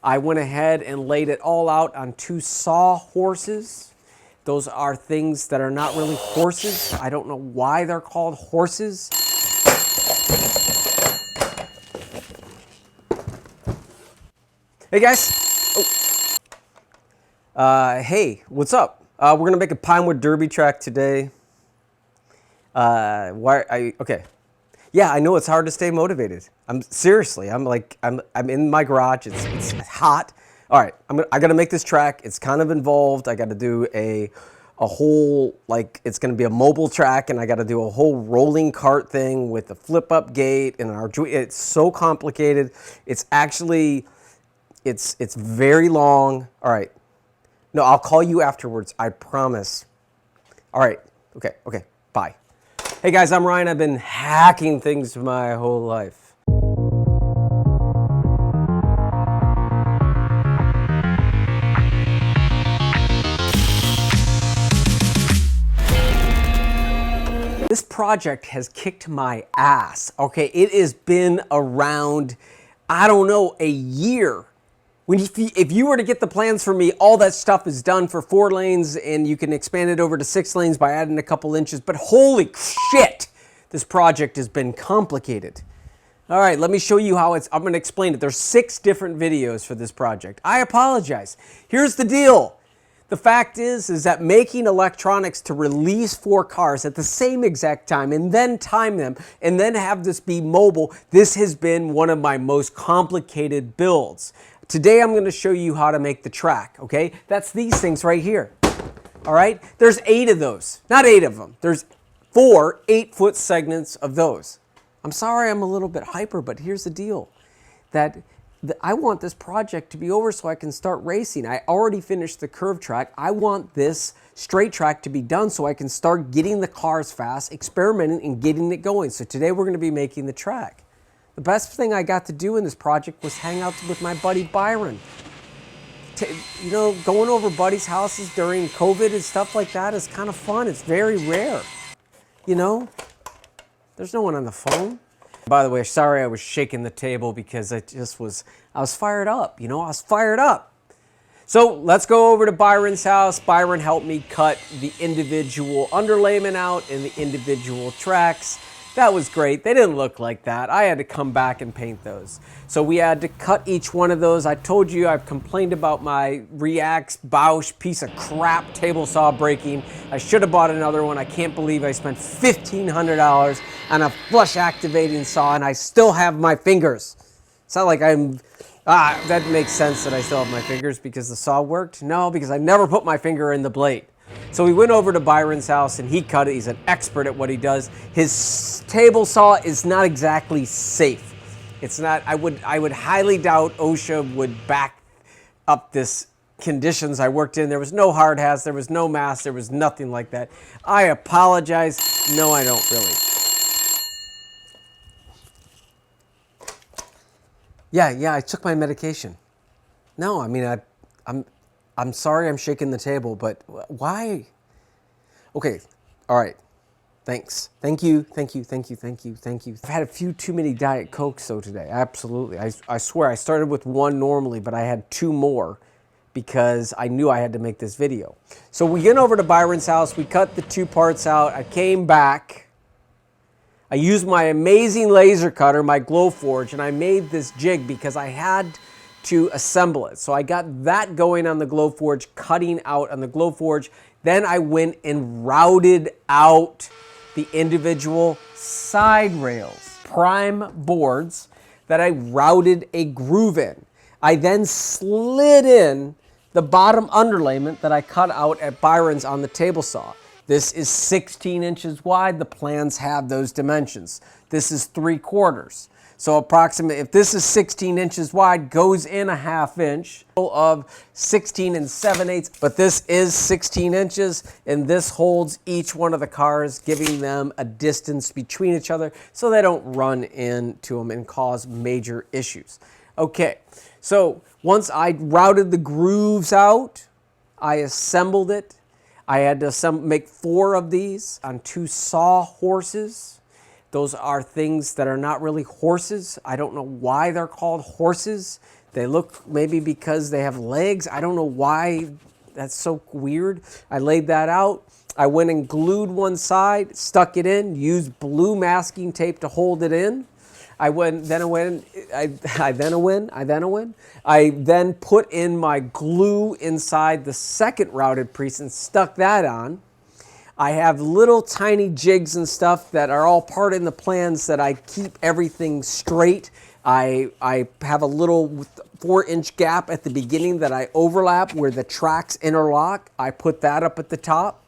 I went ahead and laid it all out on 2 sawhorses. Those are things that are not really horses. I don't know why they're called horses. Hey guys. Hey, what's up? We're gonna make a Pinewood Derby Track today. Okay. Yeah, I know it's hard to stay motivated. I'm in my garage. It's hot. All right, I got to make this track. It's kind of involved. I got to do a whole, like, it's going to be a mobile track, and I got to do a whole rolling cart thing with a flip up gate and it's so complicated. It's actually it's very long. All right. No, I'll call you afterwards. I promise. All right. Okay. Bye. Hey guys, I'm Ryan. I've been hacking things my whole life. This project has kicked my ass. Okay, it has been around, I don't know, a year. If you were to get the plans for me, all that stuff is done for 4 lanes and you can expand it over to 6 lanes by adding a couple inches. But holy shit, this project has been complicated. All right, let me show you how I'm going to explain it. There's 6 different videos for this project. I apologize. Here's the deal. The fact is that making electronics to release 4 cars at the same exact time and then time them and then have this be mobile, this has been one of my most complicated builds. Today I'm going to show you how to make the track, okay? That's these things right here, all right? There's 8 of those, not 8 of them. There's 4 8-foot segments of those. I'm sorry I'm a little bit hyper, but here's the deal. I want this project to be over so I can start racing. I already finished the curve track. I want this straight track to be done so I can start getting the cars fast, experimenting, and getting it going. So today we're going to be making the track. The best thing I got to do in this project was hang out with my buddy Byron. You know, going over buddies' houses during COVID and stuff like that is kind of fun. It's very rare. You know, there's no one on the phone. By the way, sorry I was shaking the table because I was fired up. You know, I was fired up. So let's go over to Byron's house. Byron helped me cut the individual underlayment out and the individual tracks. That was great. They didn't look like that. I had to come back and paint those. So we had to cut each one of those. I told you I've complained about my Reax Bausch piece of crap table saw breaking. I should have bought another one. I can't believe I spent $1,500 on a flush activating saw and I still have my fingers. It's not like that makes sense that I still have my fingers because the saw worked. No, because I never put my finger in the blade. So we went over to Byron's house and he cut it. He's an expert at what he does. His table saw is not exactly safe. It's not, I would highly doubt OSHA would back up this conditions I worked in. There was no hard hats, there was no mask, there was nothing like that. I apologize. No, I don't really. Yeah, I took my medication. No, I mean, I'm sorry I'm shaking the table, but why? Okay, all right. Thanks. Thank you. I've had a few too many Diet Cokes though today. Absolutely. I swear I started with 1 normally, but I had 2 more because I knew I had to make this video. So we went over to Byron's house. We cut the 2 parts out. I came back. I used my amazing laser cutter, my Glowforge, and I made this jig because I had to assemble it. So I got that going on the Glowforge, cutting out on the Glowforge. Then I went and routed out the individual side rails, prime boards that I routed a groove in. I then slid in the bottom underlayment that I cut out at Byron's on the table saw. This is 16 inches wide. The plans have those dimensions. This is 3/4. So approximately, if this is 16 inches wide, goes in a 1/2 inch of 16 7/8. But this is 16 inches, and this holds each one of the cars, giving them a distance between each other so they don't run into them and cause major issues. Okay, so once I routed the grooves out, I assembled it. I had to make 4 of these on 2 sawhorses. Those are things that are not really horses. I don't know why they're called horses. They look maybe because they have legs. I don't know why that's so weird. I laid that out. I went and glued one side, stuck it in, used blue masking tape to hold it in. I then put in my glue inside the second routed piece and stuck that on. I have little tiny jigs and stuff that are all part in the plans that I keep everything straight. I have a little 4-inch gap at the beginning that I overlap where the tracks interlock. I put that up at the top.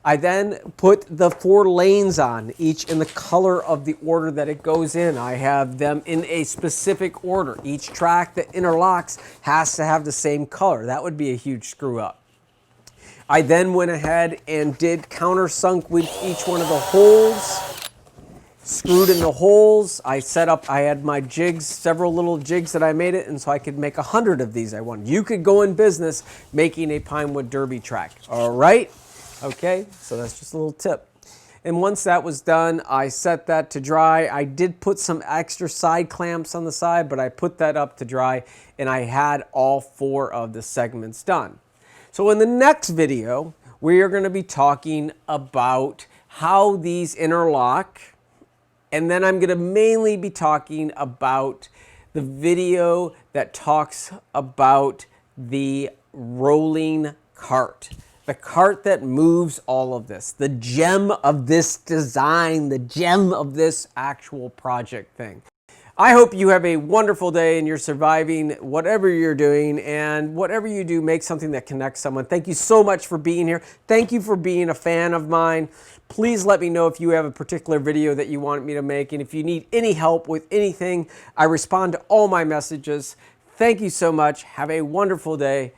I then put the 4 lanes on, each in the color of the order that it goes in. I have them in a specific order. Each track that interlocks has to have the same color. That would be a huge screw up. I then went ahead and did countersunk with each one of the holes, screwed in the holes. I had my jigs, several little jigs that I made it, and so I could make 100 of these I wanted. You could go in business making a Pinewood Derby track, all right? Okay, so that's just a little tip. And once that was done, I set that to dry. I did put some extra side clamps on the side, but I put that up to dry, and I had all 4 of the segments done. So in the next video, we are going to be talking about how these interlock, and then I'm going to mainly be talking about the video that talks about the rolling cart. The cart that moves all of this, the gem of this design, the gem of this actual project thing. I hope you have a wonderful day and you're surviving whatever you're doing, and whatever you do, make something that connects someone. Thank you so much for being here. Thank you for being a fan of mine. Please let me know if you have a particular video that you want me to make, and if you need any help with anything, I respond to all my messages. Thank you so much. Have a wonderful day.